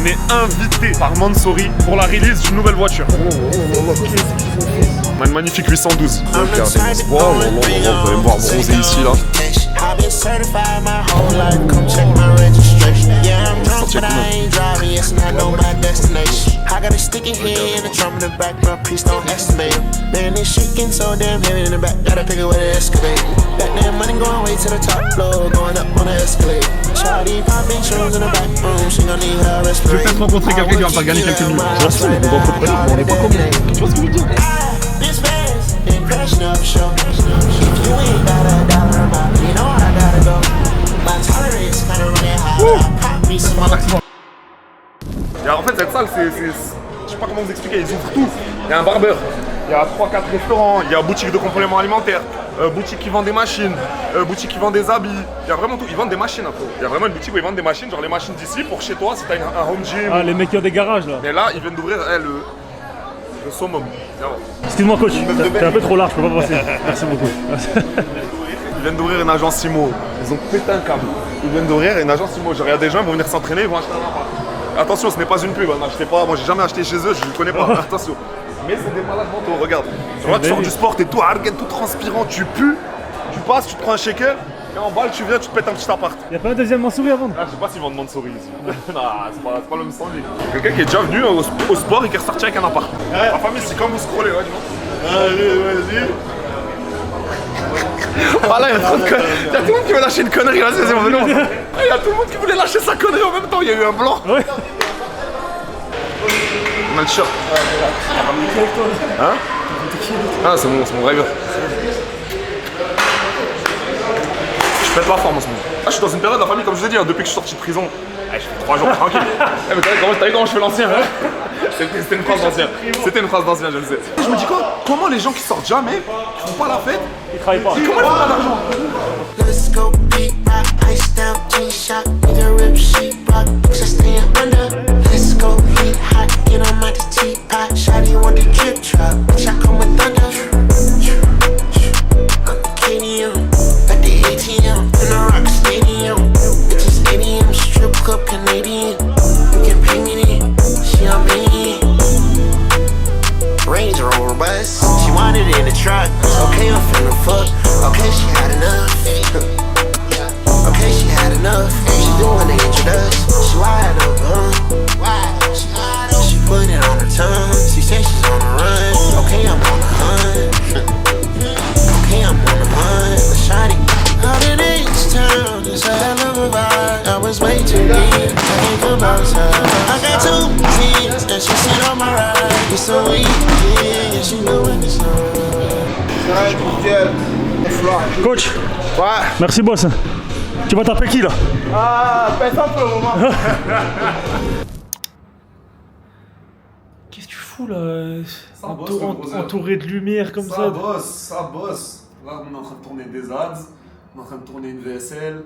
on est invité par Mansory pour la release d'une nouvelle voiture. On a une magnifique 812. Regardez-moi ce bois, vous allez me voir bronzer ici là. I've been certified my whole life, come check my registration. Yeah, I'm drunk, but I ain't driving, yes, and I know my destination. I got a sticky head and a drum in the back, but please don't estimate. Man, this shit getting so damn heavy in the back, gotta pick it with an excavator. Back then, money going way to the top floor, going up on the escalator. Shawty popping shrooms in the back room, she gon' need her Je vais peut-être rencontrer quelqu'un qui va me faire gagner quelques millions. Bien sûr, on va entrepreneur, mais on n'est pas comme eux. Tu vois ce que je veux dire? This fast, impression of show. If you ain't got a dollar amount, you know I gotta go. My tolerance kinda running high. I pop me some more. Et en fait, cette salle, je sais pas comment vous expliquer, ils ouvrent tout. Il y a un barbeur, il y a 3-4 restaurants, il y a boutique de compléments alimentaires, boutique qui vend des machines, boutique qui vend des habits. Il y a vraiment tout. Ils vendent des machines un peu. Il y a vraiment une boutique où ils vendent des machines, genre les machines d'ici pour chez toi si t'as un home gym. Ah, les mecs qui ont des garages là. Mais là, ils viennent d'ouvrir le summum. Viens voir. Excuse-moi, coach, t'es un peu trop large, je peux pas passer. Merci beaucoup. Ils viennent d'ouvrir une agence IMO. Ils ont pété un câble. Ils viennent d'ouvrir une agence IMO. Genre, il y a des gens qui vont venir s'entraîner, ils vont acheter un appart. Attention, ce n'est pas une pub, n'achetez pas. Moi, j'ai jamais acheté chez eux, je ne connais pas. Attention. Mais c'est des malades mentaux, regarde. Là, tu sors du sport, t'es tout argan, tout transpirant, tu pues, tu passes, tu te prends un shaker, et en balle, tu viens, tu te pètes un petit appart. Y'a pas un deuxième Mansory à vendre? Ah, je sais pas s'ils vendent Mansory ici. Non, c'est pas le même standing. Quelqu'un qui est déjà venu au sport et qui est ressorti avec un appart. Ma famille, c'est comme vous scrollez, ouais, dis-moi. Allez, vas-y. Voilà, il y a trop de conneries. Il y a tout le monde qui veut lâcher une connerie, vas-y, c'est bon, venons. Il y a tout le monde qui voulait lâcher sa connerie en même temps, il y a eu un blanc. Ouais. On a le shirt. Hein? Ah, c'est mon driver. Je pète la forme en ce moment. Ah, je suis dans une période de la famille, comme je vous ai dit, hein, depuis que je suis sorti de prison. Ah, je fais 3 jours tranquille. Mais t'as vu comment je fais l'ancien, hein? C'était une phrase d'ancien. C'était une phrase d'ancien, je le sais. Je me dis quoi? Comment les gens qui sortent jamais, qui font pas la fête, Ils travaillent pas. comment ils font pas d'argent? Let's go big rock, ice down, G-Shock, with a rip sheet rock, just staying under. Let's go heat hot, get on my teapot, shawty want the drip drop, bitch I come with thunder. I'm the KDM, at the ATM, in the rock stadium, bitches stadium, strip club Canadian, you can pay me then, she on me. Range Rover bus, she wanted it in the truck, okay I'm finna fuck, okay she had enough. Okay, she had enough. She doing the introduction. She wide up, She put it on her tongue. She said she's on the run. Okay, I'm on the hunt. Okay, I'm on the hunt. The shawty out in H-Town. It's a hell of a vibe. I was way too deep. I think about her. I got 2 kids and she sit on my ride. It's so easy, yeah, she doing this. Coach, Ouais. merci boss. Tu vas taper qui là? Ah, pèse un peu au moment. Qu'est-ce que tu fous là? Entouré de lumière comme ça. Ça bosse. Là, on est en train de tourner des ads, on est en train de tourner une VSL,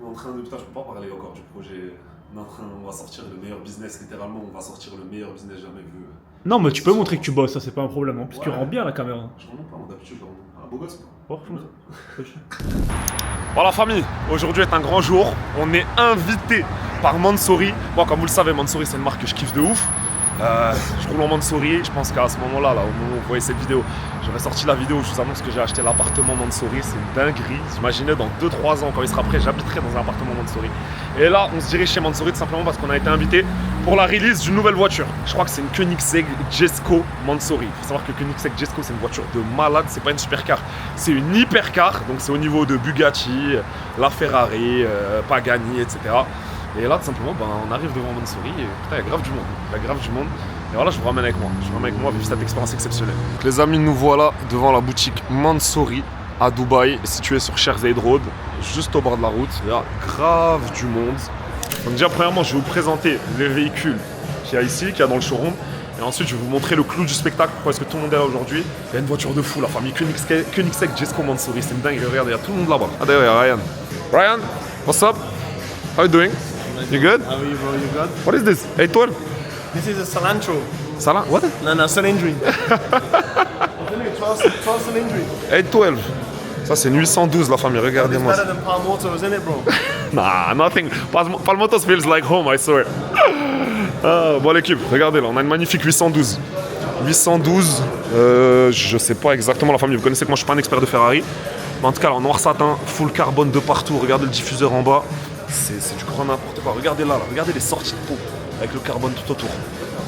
on est en train de... Putain, je peux pas parler encore du projet. On va sortir le meilleur business, littéralement, on va sortir le meilleur business jamais vu. Non, mais tu peux montrer que tu bosses, ça c'est pas un problème. En plus, tu rends bien la caméra. Je rends pas, d'habitude, un beau gosse. Oh, Voilà famille, aujourd'hui est un grand jour, on est invité par Mansory. Moi comme vous le savez, Mansory c'est une marque que je kiffe de ouf. Je roule en Mansory, je pense qu'à ce moment-là, au moment où vous voyez cette vidéo, j'aurais sorti la vidéo où je vous annonce que j'ai acheté l'appartement Mansory, c'est une dinguerie. Imaginez dans 2-3 ans, quand il sera prêt, j'habiterai dans un appartement Mansory. Et là, on se dirige chez Mansory tout simplement parce qu'on a été invité pour la release d'une nouvelle voiture. Je crois que c'est une Koenigsegg Jesko Mansory. Il faut savoir que Koenigsegg Jesko c'est une voiture de malade, c'est pas une supercar, c'est une hypercar, donc c'est au niveau de Bugatti, la Ferrari, Pagani, etc. Et là, tout simplement, on arrive devant Mansory et putain, il y a grave du monde. Il y a grave du monde. Et voilà, je vous ramène avec moi. Je vous ramène avec moi vivre cette expérience exceptionnelle. Donc, les amis, nous voilà devant la boutique Mansory à Dubaï, située sur Sherzade Road, juste au bord de la route. Il y a grave du monde. Donc déjà, premièrement, je vais vous présenter les véhicules qu'il y a ici, qu'il y a dans le showroom. Et ensuite, je vais vous montrer le clou du spectacle. Pourquoi est-ce que tout le monde est là aujourd'hui? Il y a une voiture de fou, la famille Koenigsegg Jesko Mansory. C'est une dingue. Regardez, il y a tout le monde là-bas. Ah d'ailleurs, il y a Ryan. Ryan, what's up? How you doing? You good? How are you, bro? You good? What is this? 812? This is a cilantro. Salah? What? No, cylindry. 12 cylindry. 812. Ça, c'est une 812, la famille. It's Regardez-moi. better than Palm Auto, isn't it, bro? Nah, nothing. Palmotos feels like home, I swear. Ah, bon l'équipe, regardez là, on a une magnifique 812. 812, je sais pas exactement la famille, vous connaissez que moi je suis pas un expert de Ferrari. Mais en tout cas, là, en noir satin, full carbone de partout, regardez le diffuseur en bas. C'est du grand n'importe quoi. Regardez là, regardez les sorties de peau avec le carbone tout autour.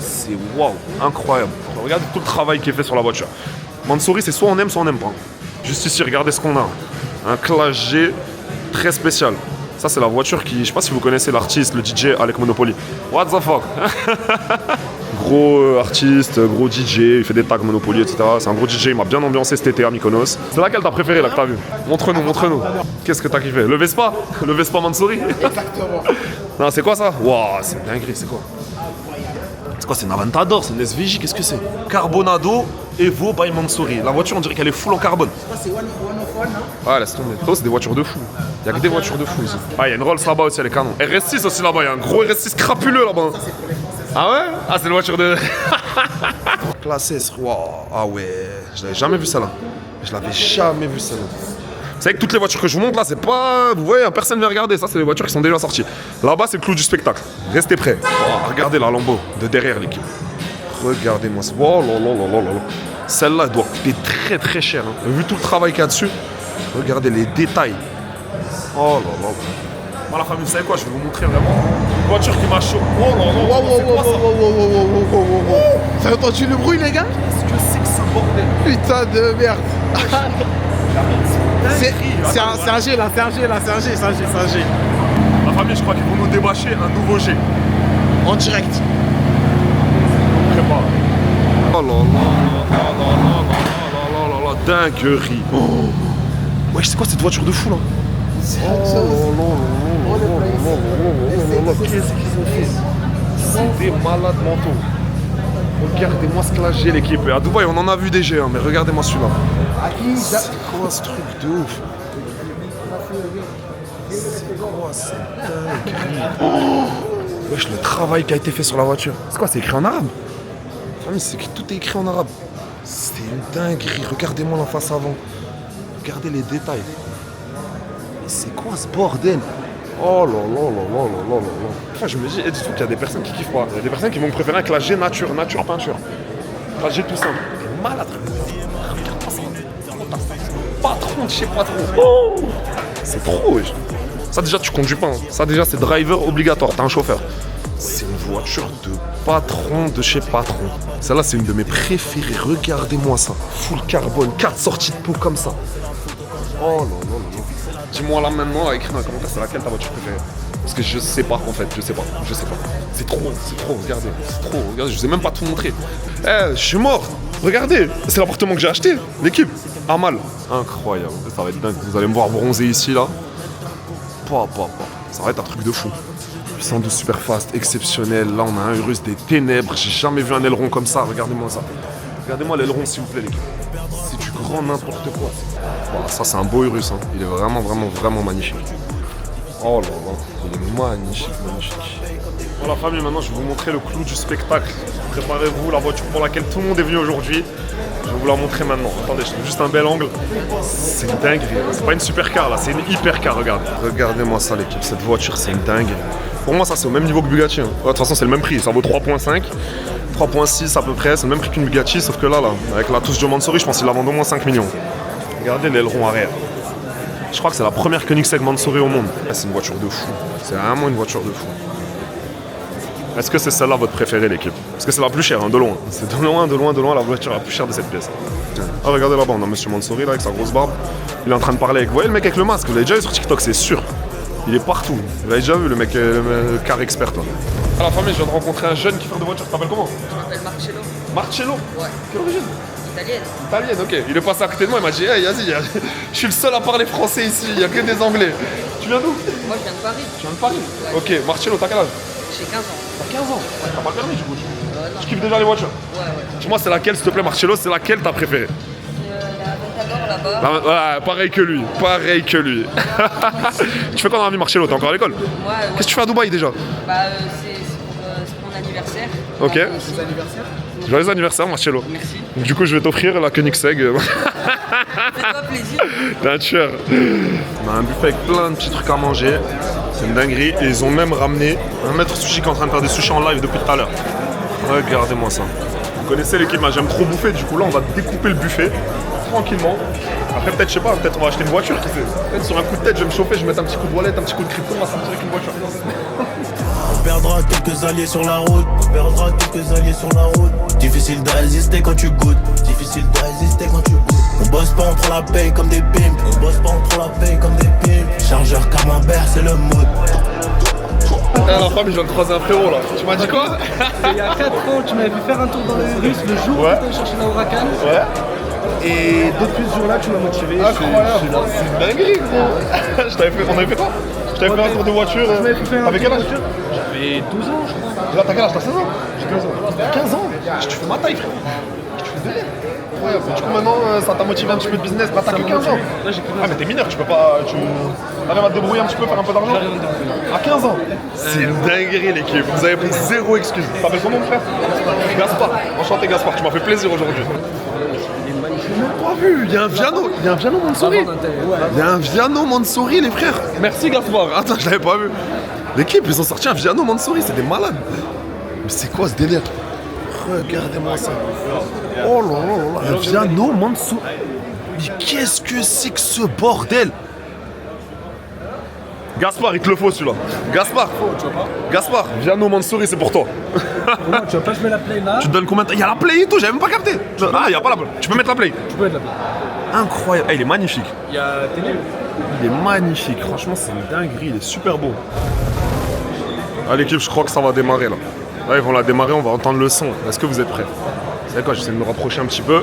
C'est waouh, incroyable. Regardez tout le travail qui est fait sur la voiture. Mansory, c'est soit on aime, soit on n'aime pas. Juste ici, regardez ce qu'on a. Un Clash G très spécial. Ça, c'est la voiture qui, je sais pas si vous connaissez l'artiste, le DJ Alec Monopoly. What the fuck. Gros artiste, gros DJ, il fait des tags Monopoly, etc. C'est un gros DJ, il m'a bien ambiancé cet été à Mykonos. C'est laquelle t'as préféré là que t'as vu? Montre-nous, montre-nous. Qu'est-ce que t'as kiffé? Le Vespa? Le Vespa Mansory? Exactement. Non, c'est quoi ça? Waouh, c'est dinguerie, c'est quoi? C'est quoi? C'est une Aventador, c'est une SVJ, qu'est-ce que c'est? Carbonado Evo by Mansory. La voiture, on dirait qu'elle est full en carbone. C'est 101, non? Ouais, laisse tomber. Ça, c'est des voitures de fou. Il y a que des voitures de fou ici. Ah, il y a une Rolls là-bas aussi, elle est canon. RS6 aussi là-bas, il y a un gros RS6 crapuleux là-bas. Ah ouais? Ah, c'est une voiture de. Classe S, waouh. Ah ouais, je l'avais jamais vu celle-là. Je l'avais jamais vu celle-là. Vous savez que toutes les voitures que je vous montre là, c'est pas. Vous voyez, personne ne vient regarder. Ça, c'est les voitures qui sont déjà sorties. Là-bas, c'est le clou du spectacle. Restez prêts. Oh, regardez la Lambo de derrière l'équipe. Regardez-moi ça. Oh là là là là là. Celle-là, elle doit coûter très très cher. Hein. Vu tout le travail qu'il y a dessus, regardez les détails. Oh là là. Moi, la famille, vous savez quoi? Je vais vous montrer vraiment une voiture qui m'a chaud. Oh là là, c'est quoi ça? T'as entendu le bruit, les gars? Qu'est-ce que c'est que ce bordel? Putain de merde. C'est un G là, c'est un G. La famille, je crois qu'ils vont nous débâcher un nouveau G. En direct. Je sais pas. Oh là là, dinguerie. Oh. Ouais, c'est quoi cette voiture de fou là? Qu'est-ce qu'ils ont fait? C'est des malades mentaux. Regardez-moi ce Clash G l'équipe. À Dubaï, on en a vu des G, hein, mais regardez-moi celui-là. C'est quoi ce truc de ouf? C'est quoi cette dinguerie? Oh. Wesh, le travail qui a été fait sur la voiture. C'est quoi? C'est écrit en arabe? C'est que tout est écrit en arabe. C'est une dinguerie. Regardez-moi la face avant. Regardez les détails. C'est quoi ce bordel? Oh là là là là là là là. Enfin, je me dis, et du tout qu'il y a des personnes qui kiffent pas. Il y a des personnes qui vont préférer un Clash G nature peinture. Clash G tout simple. T'es malade. Regarde pas ça. Patron de chez patron. Oh, c'est trop, wesh. Ça déjà tu conduis pas. Hein. Ça déjà c'est driver obligatoire. T'as un chauffeur. C'est une voiture de patron de chez patron. Celle-là c'est une de mes préférées. Regardez-moi ça. Full carbone, 4 sorties de peau comme ça. Oh là là là. Dis-moi là maintenant, là, écris dans les commentaires, c'est laquelle ta voiture préférée? Parce que je sais pas en fait, je sais pas. C'est trop, regardez, c'est trop, regardez, je vous ai même pas tout montré. Je suis mort, regardez, c'est l'appartement que j'ai acheté, l'équipe, Amal. Incroyable, ça va être dingue, vous allez me voir bronzer ici là. Ça va être un truc de fou. 812 super fast, exceptionnel, là on a un Urus des ténèbres, j'ai jamais vu un aileron comme ça, regardez-moi ça. Regardez-moi l'aileron s'il vous plaît l'équipe. C'est du grand n'importe quoi. Bon, ça c'est un beau Urus, hein. Il est vraiment magnifique. Oh là là, il est magnifique. Bon la famille, maintenant je vais vous montrer le clou du spectacle. Préparez-vous, la voiture pour laquelle tout le monde est venu aujourd'hui. Je vais vous la montrer maintenant. Attendez, je trouve juste un bel angle. C'est une dinguerie. C'est pas une supercar là, c'est une hypercar, regarde. Regardez-moi ça l'équipe, cette voiture c'est une dinguerie. Pour moi ça c'est au même niveau que Bugatti. Hein. De toute façon c'est le même prix, ça vaut 3.5. 3.6 à peu près, c'est le même prix qu'une Bugatti, sauf que là, avec la touche de Mansory, je pense qu'il la vend au moins 5 millions. Regardez l'aileron arrière. Je crois que c'est la première Koenigsegg Mansory au monde. C'est une voiture de fou. C'est vraiment une voiture de fou. Est-ce que c'est celle-là votre préférée, l'équipe? Parce que c'est la plus chère, hein, de loin. C'est de loin la voiture la plus chère de cette pièce. Ah, regardez là-bas, on a Monsieur Mansory là avec sa grosse barbe. Il est en train de parler avec. Vous voyez le mec avec le masque? Vous l'avez déjà vu sur TikTok, c'est sûr. Il est partout. Vous l'avez déjà vu, le mec, le car expert là. À la famille, je viens de rencontrer un jeune kiffeur de voiture. Tu t'appelles comment? Je m'appelle Marcello. Marcello? Ouais. Quelle origine? Italienne. Italienne, ok. Il est passé à côté de moi, il m'a dit hey, vas-y, je suis le seul à parler français ici, il n'y a que des anglais. Tu viens d'où? Moi, je viens de Paris. Tu viens de Paris? Ouais. Ok, Marcello, t'as quel âge? J'ai 15 ans. T'as 15 ans? Ouais. T'as pas le permis du coup? Non. Tu kiffes déjà les voitures? Ouais. Dis-moi, c'est laquelle, s'il te plaît, Marcello, c'est laquelle t'as préférée? La Aventador là-bas. Ouais, pareil que lui. Tu fais quoi dans la vie, Marcello? T'es encore à l'école? Ouais. Qu'est-ce que tu fais à Dubaï déjà? Bah, c'est pour mon anniversaire. Ok. Joyeux anniversaire. Joyeux anniversaire, Marcello. Merci. Du coup, je vais t'offrir la Koenigsegg. Fais-toi plaisir. T'es un tueur. On a un buffet avec plein de petits trucs à manger. C'est une dinguerie. Et ils ont même ramené un maître sushi qui est en train de faire des sushis en live depuis tout à l'heure. Regardez-moi ça. Vous connaissez l'équipe, j'aime trop bouffer. Du coup là, on va découper le buffet tranquillement. Après peut-être, je sais pas, peut-être on va acheter une voiture, qui sait. Peut-être sur un coup de tête, je vais me chauffer, je vais mettre un petit coup de wallet, un petit coup de crypto, on va sortir avec une voiture. On perdra quelques alliés sur la route, on perdra quelques alliés sur la route. Difficile de résister quand tu goûtes, difficile de résister quand tu goûtes. On bosse pas, on prend la paye comme des pimps, on bosse pas, on prend la paye comme des pimps. Chargeur camembert, c'est le mood. La femme, je viens de croiser un frérot là. Tu m'as dit quoi? Il y a 4 ans, tu m'avais fait faire un tour dans les Russes le jour où tu allais chercher la Huracan. Ouais. Et depuis ce jour-là, tu m'as motivé. Incroyable. C'est une dinguerie, gros. On avait fait quoi? Je t'avais fait un tour de voiture. Avec quel âge? J'avais 12 ans, je crois. Là, t'as quel âge? T'as 16 ans? J'ai 15 ans. 15 ans? Tu fais ma taille, frère. Tu fais délire. Incroyable. Du coup, maintenant, ça t'a motivé un petit peu de business. Là, t'as que 15 ans. Là, j'ai 15 ans. Ah, mais t'es mineur, tu peux pas. Tu arrives à te débrouiller un petit peu, faire un peu d'argent? À 15 ans. C'est une dinguerie, l'équipe. Vous avez pris zéro excuse. T'appelles comment, mon frère? Gaspard. Enchanté, Gaspard. Tu m'as fait plaisir aujourd'hui. J'ai même pas vu. Il y a un Viano Mansouri. Il y a un Viano Mansouri, les frères. Merci, Gaspard. Attends, je l'avais pas vu. L'équipe, ils ont sorti un Viano Mansouri. C'est des malades. Mais c'est quoi ce délire? Regardez-moi ça. Oh là là là, un Viano Mansouri. Mais qu'est-ce que c'est que ce bordel? Gaspard, il te le faut celui-là. Gaspard, Viano Mansouri, c'est pour toi. Comment tu vas pas jouer la play là? Tu te donnes combien de temps? Il y a la play et tout, j'avais même pas capté. Ah, il y a pas la play. Tu peux mettre la play. Tu peux être la play. Incroyable. Il est magnifique. Il y a télé. Il est magnifique. Franchement, c'est une dinguerie. Il est super beau. Ah, l'équipe, je crois que ça va démarrer là. Là, ils vont la démarrer, on va entendre le son. Est-ce que vous êtes prêts? Vous savez quoi? J'essaie de me rapprocher un petit peu.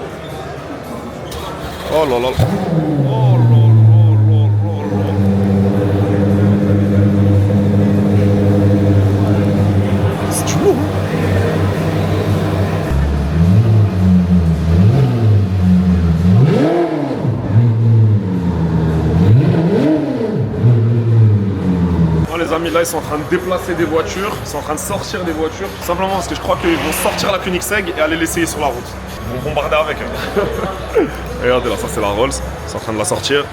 Oh là là. Oh là là là là là. C'est du lourd, hein? Les amis, là ils sont en train de déplacer des voitures, ils sont en train de sortir des voitures, tout simplement parce que je crois qu'ils vont sortir la Koenigsegg et aller l'essayer sur la route. Ils vont bombarder avec elle. Regardez là, ça c'est la Rolls, ils sont en train de la sortir.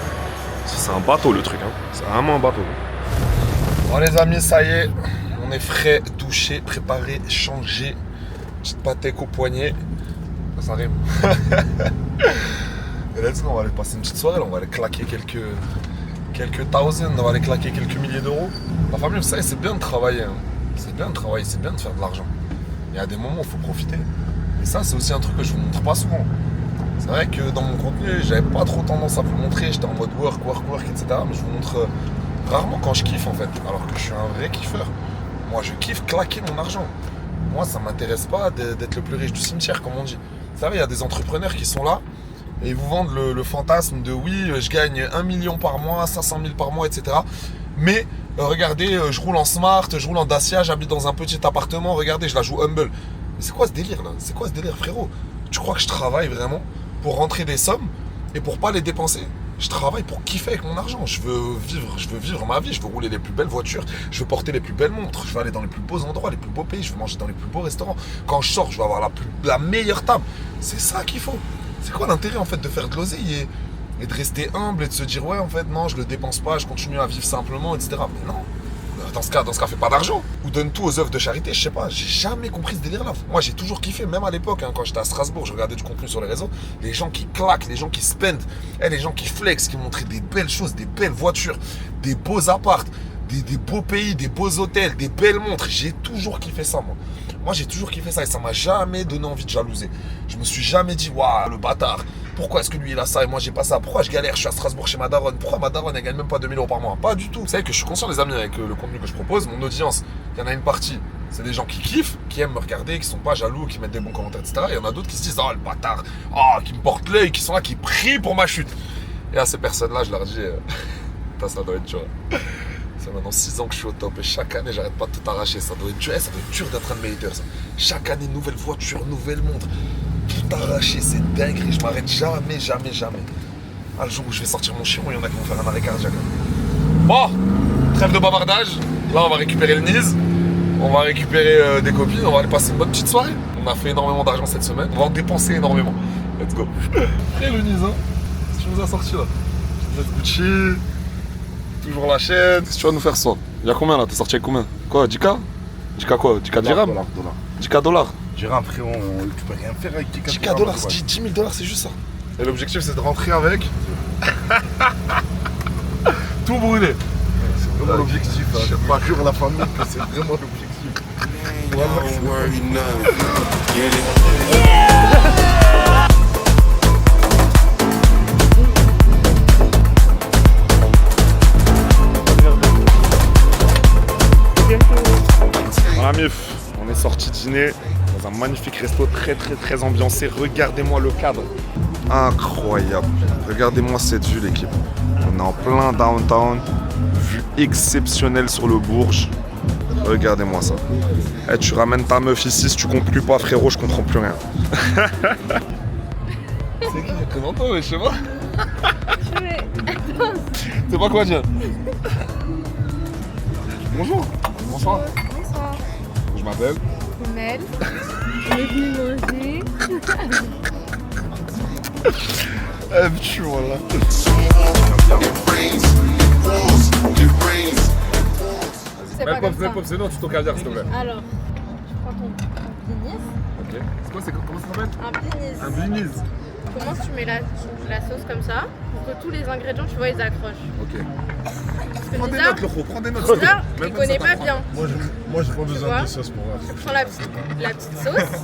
C'est un bateau le truc, hein. C'est vraiment un bateau. Bon les amis, ça y est, on est frais, douché, préparé, changé. Petite patek au poignet. Ça rime. Et let's go, on va aller passer une petite soirée, là. On va aller claquer quelques thousands, on va aller claquer quelques milliers d'euros. La famille, vous savez, c'est bien de travailler. Hein. C'est bien de travailler, c'est bien de faire de l'argent. Il y a des moments où il faut profiter. Et ça, c'est aussi un truc que je vous montre pas souvent. C'est vrai que dans mon contenu, j'avais pas trop tendance à vous le montrer. J'étais en mode work, etc. Mais je vous montre rarement quand je kiffe en fait. Alors que je suis un vrai kiffeur. Moi, je kiffe claquer mon argent. Moi, ça m'intéresse pas d'être le plus riche du cimetière, comme on dit. Vous savez, il y a des entrepreneurs qui sont là. Et ils vous vendent le fantasme de oui, je gagne 1 million par mois, 500 000 par mois, etc. Mais regardez, je roule en Smart, je roule en Dacia, j'habite dans un petit appartement, regardez, je la joue humble. Mais c'est quoi ce délire là? C'est quoi ce délire, frérot? Tu crois que je travaille vraiment pour rentrer des sommes et pour pas les dépenser? Je travaille pour kiffer avec mon argent. Je veux vivre ma vie, je veux rouler les plus belles voitures, je veux porter les plus belles montres, je veux aller dans les plus beaux endroits, les plus beaux pays, je veux manger dans les plus beaux restaurants. Quand je sors, je veux avoir la meilleure table. C'est ça qu'il faut. C'est quoi l'intérêt en fait de faire de l'oseille et de rester humble et de se dire ouais en fait non je le dépense pas, je continue à vivre simplement, etc. Mais non, dans ce cas fais pas d'argent. Ou donne tout aux œuvres de charité, je sais pas, j'ai jamais compris ce délire là. Moi j'ai toujours kiffé, même à l'époque, hein, quand j'étais à Strasbourg, je regardais du contenu sur les réseaux, les gens qui claquent, les gens qui spendent, les gens qui flex, qui montraient des belles choses, des belles voitures, des beaux apparts, des beaux pays, des beaux hôtels, des belles montres. J'ai toujours kiffé ça moi. Moi j'ai toujours kiffé ça et ça m'a jamais donné envie de jalouser. Je me suis jamais dit waouh le bâtard, pourquoi est-ce que lui il a ça et moi j'ai pas ça? Pourquoi je galère, je suis à Strasbourg chez ma daronne? Pourquoi ma daronne elle gagne même pas 2000 euros par mois? Pas du tout. Vous savez que je suis conscient les amis avec le contenu que je propose, mon audience, il y en a une partie, c'est des gens qui kiffent, qui aiment me regarder, qui sont pas jaloux, qui mettent des bons commentaires, etc. Il y en a d'autres qui se disent oh le bâtard, oh qui me portent l'œil, qui sont là, qui prient pour ma chute. Et à ces personnes là je leur dis ça doit être dur. Ça fait maintenant 6 ans que je suis au top et chaque année j'arrête pas de tout arracher. Ça doit être dur d'être un de mes haters. Chaque année, nouvelle voiture, nouvelle montre. Tout arraché, c'est dingue. Je m'arrête jamais. Ah, le jour où je vais sortir mon chiron, il y en a qui vont faire un arrêt cardiaque. Bon, trêve de bavardage. Là, on va récupérer le Nice. On va récupérer des copines. On va aller passer une bonne petite soirée. On a fait énormément d'argent cette semaine. On va en dépenser énormément. Let's go. Et le Nice, hein. C'est ce que je vous ai sorti là. Let's Gucci. Toujours la chaîne. Qu'est-ce que tu vas nous faire ça? Il y a combien là? T'es sorti avec combien? Quoi? 10K? 10K quoi? 10K dirham? 10K dollars. Dirham, frérot, tu peux rien faire avec 10K dollars, 10 000 dollars, c'est juste ça. Et l'objectif c'est de rentrer avec. Tout brûler. C'est vraiment l'objectif. Je sais pas jure la famille que c'est vraiment l'objectif. Voilà mif, on est sorti dîner dans un magnifique resto très ambiancé. Regardez-moi le cadre. Incroyable. Regardez-moi cette vue l'équipe. On est en plein downtown. Vue exceptionnelle sur le Bourges. Regardez-moi ça. Eh, tu ramènes ta meuf ici, si tu conclus pas frérot, je comprends plus rien. C'est qui? Comment toi, je sais pas. C'est pas quoi dire? Bonjour. Bonsoir. Bonsoir. Je m'appelle Mel. On est venu manger. tu vois là. C'est pas comme ça. C'est non, tu t'en caviar s'il te plaît. Alors, tu prends ton blinis. Ok. C'est quoi, comment ça s'appelle? Un blinis. Un blinis. Tu commences, tu mets la sauce comme ça pour que tous les ingrédients, tu vois, ils accrochent. Ok. Parce que Prends des déjà, notes, Loro, prends des notes. déjà, il connaît pas bien. Moi, j'ai pas besoin de sauce pour Tu prends la petite sauce.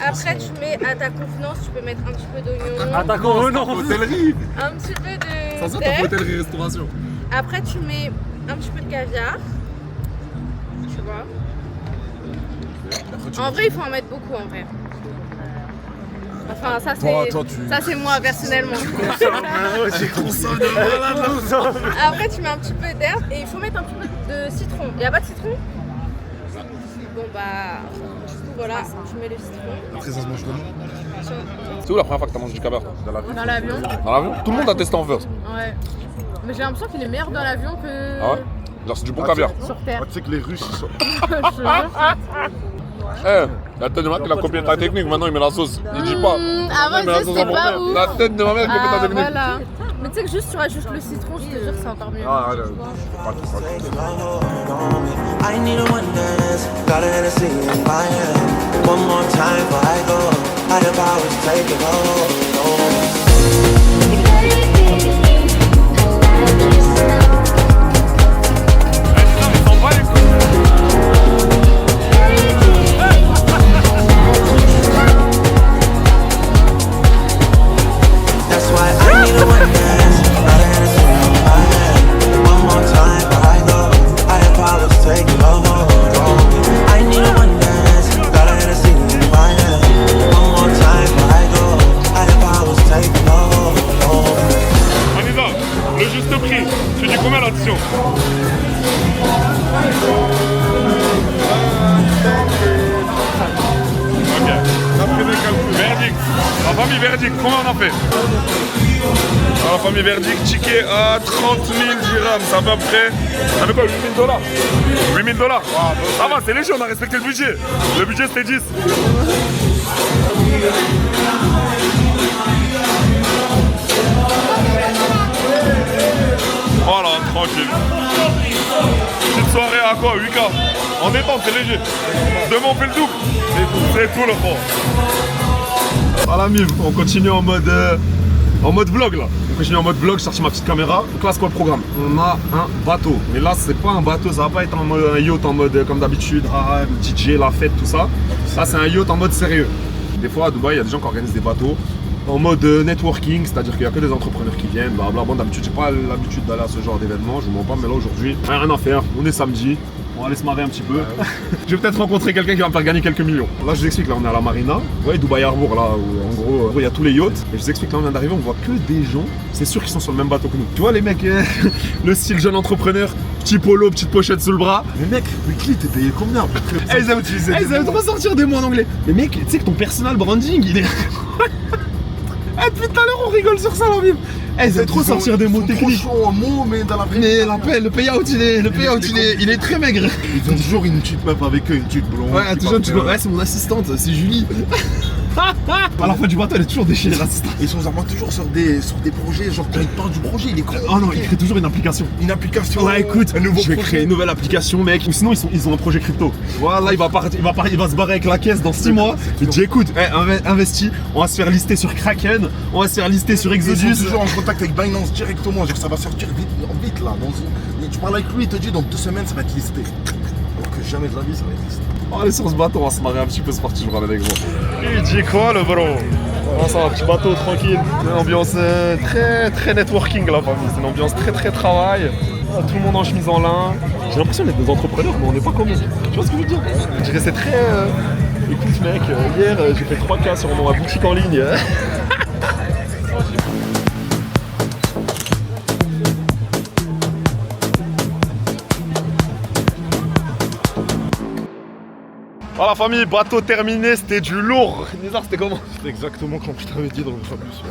Après, tu mets à ta convenance, tu peux mettre un petit peu d'oignon. Hôtellerie. Un petit peu de Ça sent ta steak. hôtellerie restauration. Après, tu mets un petit peu de caviar. Tu vois. En vrai, il faut en mettre beaucoup en vrai. Enfin, ça c'est moi personnellement. J'ai trop ça de malade. Après, tu mets un petit peu d'herbe et il faut mettre un petit peu de citron. Il n'y a pas de citron? Bon bah, du coup voilà, tu mets le citron. Après, ça se mange comment? C'est où la première fois que t'as mangé du caviar? Dans l'avion. Dans l'avion? Tout le monde a testé en first. Ouais. Mais j'ai l'impression qu'il est meilleur dans l'avion que Ah ouais? Genre c'est du bon caviar. sur terre. Tu sais que les Russes, ils sont. Je te jure. Eh, la tête de ma mère, il a copié ta technique, maintenant il met la sauce. Il dit pas. Avant, Il met la sauce c'était en pas première. ouf. La tête de ma mère, il copie ta technique. Voilà. Mais tu sais que juste tu rajoutes le citron, je te jure, c'est encore mieux. Ah, ouais, I need a one dance, got a Hennessy in my hand. One more time before I go. Higher powers take it That's why I need a one dance, got a Hennessy in my hand. One more time before I go. Higher powers take it I need a one dance, got a Hennessy in my hand. One more time before I go. Higher powers take it On y va, le juste prix. Tu dis combien l'addition? Ok, verdict. La famille verdict, combien on en fait? La famille verdict, ticket à 30 000 dirhams, ça fait à peu près. Ça fait quoi, 8 000 dollars? 8 000 dollars? Ça va, c'est léger, on a respecté le budget. Le budget c'était 10. Voilà, tranquille. Petite soirée à quoi? 8K. En détente, c'est léger. Demain on fait le double. C'est tout le fond. Voilà, Miv, on continue en mode vlog là. On continue en mode vlog, j'ai sorti ma petite caméra. Donc là, c'est quoi le programme? On a un bateau. Mais là, c'est pas un bateau, ça va pas être en mode un yacht en mode comme d'habitude, DJ, la fête, tout ça. Là, c'est un yacht en mode sérieux. Des fois, à Dubaï, il y a des gens qui organisent des bateaux en mode networking, c'est-à-dire qu'il n'y a que des entrepreneurs qui viennent, blablabla. Bon, d'habitude, j'ai pas l'habitude d'aller à ce genre d'événement, je vous mens pas, mais là aujourd'hui, rien à faire, on est samedi, on va aller se marrer un petit peu. Je vais peut-être rencontrer quelqu'un qui va me faire gagner quelques millions. Là, je vous explique, là, on est à la marina, vous voyez Dubaï Harbour, là, où en gros, il y a tous les yachts. Et je vous explique, là, on vient d'arriver, on voit que des gens, c'est sûr qu'ils sont sur le même bateau que nous. Tu vois, les mecs, le style jeune entrepreneur, petit polo, petite pochette sous le bras. Mais mec, Weekly, t'es payé combien à peu près? Ils aiment trop sortir des mots en anglais. Mais mec, tu sais que ton personal branding, il est. Ah, depuis tout à l'heure, on rigole sur ça, là, vive. Ils aiment trop sortir des mots techniques. Trop chaud en mots, mais dans la vraie Mais le payout, il est très maigre. Ils ont toujours une petite meuf avec eux, une petite blonde. Ouais, toujours une petite. Ouais, c'est mon assistante, c'est Julie. À la fin du bateau, elle est toujours déchirée, l'assistant. Ils sont vraiment toujours sur des projets, genre quand ils parlent du projet, il est con. Oh non, il crée toujours une application. Une application. Ouais, écoute, un nouveau je vais projet. créer une nouvelle application, mec. Ou sinon, ils ont un projet crypto. Voilà, il va se barrer avec la caisse dans 6 mois. Il dit, écoute, investis, on va se faire lister sur Kraken, on va se faire lister sur Exodus. Ils sont toujours en contact avec Binance directement, genre ça va sortir vite là. Tu parles avec lui, il te dit dans 2 semaines ça va être listé. Donc jamais de la vie ça va être listé. On va aller sur ce bateau, on va se marrer un petit peu, c'est parti, je vous ramène avec moi. Il dit quoi le bro? Ah, ça va, petit bateau tranquille. C'est une ambiance très networking la famille. C'est une ambiance très travail. Ah, tout le monde en chemise en lin. J'ai l'impression d'être des entrepreneurs, mais on n'est pas comme eux. Tu vois ce que je veux dire? Je dirais c'est très. Écoute mec, hier j'ai fait 3K sur ma boutique en ligne. Voilà la famille, bateau terminé, c'était du lourd. Nizar, c'était comment? C'est exactement comme je t'avais dit dans le Fabrice.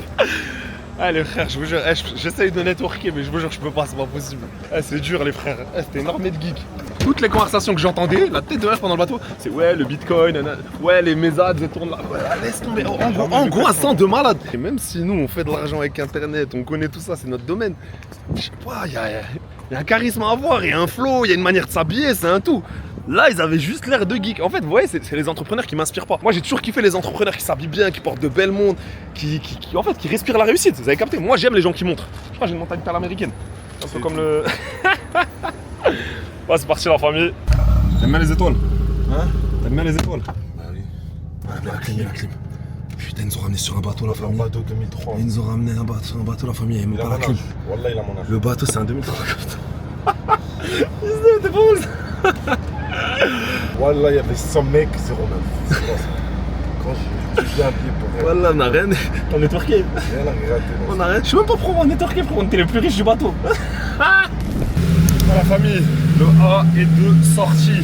Allez frère, je vous jure, j'essaye de networker mais je vous jure je peux pas, c'est pas possible. C'est dur les frères, c'était une armée de geeks. Toutes les conversations que j'entendais, la tête de l'œuf pendant le bateau, c'est ouais le bitcoin, ouais les mésades, elles tournent là, ouais, laisse tomber, en gros un sang de malade. Et même si nous on fait de l'argent avec internet, on connaît tout ça, c'est notre domaine, je sais pas, il y a un charisme à avoir, il y a un flow, il y a une manière de s'habiller, c'est un tout. Là, ils avaient juste l'air de geek. En fait, vous voyez, c'est les entrepreneurs qui m'inspirent pas. Moi, j'ai toujours kiffé les entrepreneurs qui s'habillent bien, qui portent de belles montres, qui respirent la réussite. Vous avez capté? Moi, j'aime les gens qui montrent. Je crois que j'ai une mentalité à l'américaine. Un peu comme le. Ouais, c'est parti, la famille. T'aimes bien les étoiles? Hein? T'aimes bien les étoiles? Bah oui. La clim. Putain, ils nous ont ramené sur un bateau, la famille. Un bateau 2003. Ils nous ont ramené sur un bateau, la famille, il n'y a même pas la clim. Wallah, il a mon âge. Le bateau, c'est un 2003. T'es pas où ça? Wallah, il y avait 100 mecs, 09. Quand je suis habillé pour rien. Voilà, on a rien. On est networké. Rien à regretter. On a rien. Je sais même pas pourquoi on est networké, frère. On était les plus riches du bateau. Voilà, la famille, le A est de sortie.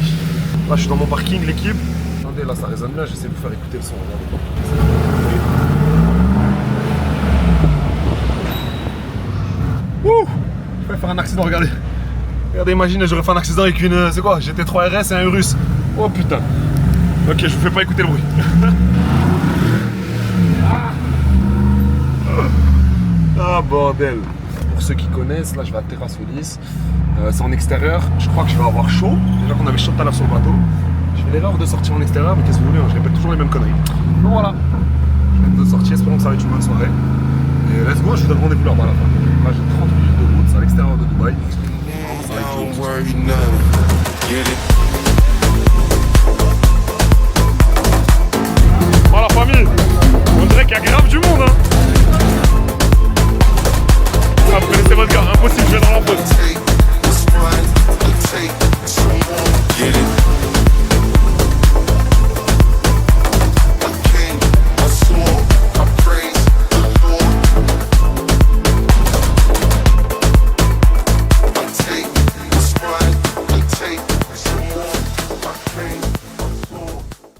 Là, je suis dans mon parking, l'équipe. Attendez, là, ça résonne bien. J'essaie de vous faire écouter le son. Regardez. Ouh! Je vais faire un accident, regardez. Regardez, imaginez, j'aurais fait un accident avec une. C'est quoi? GT3 RS et un Urus. Oh putain. Ok, je vous fais pas écouter le bruit. Ah bordel. Pour ceux qui connaissent, là je vais à Terra Solis. C'est en extérieur. Je crois que je vais avoir chaud. Déjà qu'on avait chaud tout à l'heure sur le bateau. Je fais l'erreur de sortir en extérieur, mais qu'est-ce que vous voulez, hein, je répète toujours les mêmes conneries. Donc voilà. Je viens de sortir, espérons que ça va être une bonne soirée. Et let's go, je vous donne rendez-vous là-bas à la fin. Là j'ai 30 minutes.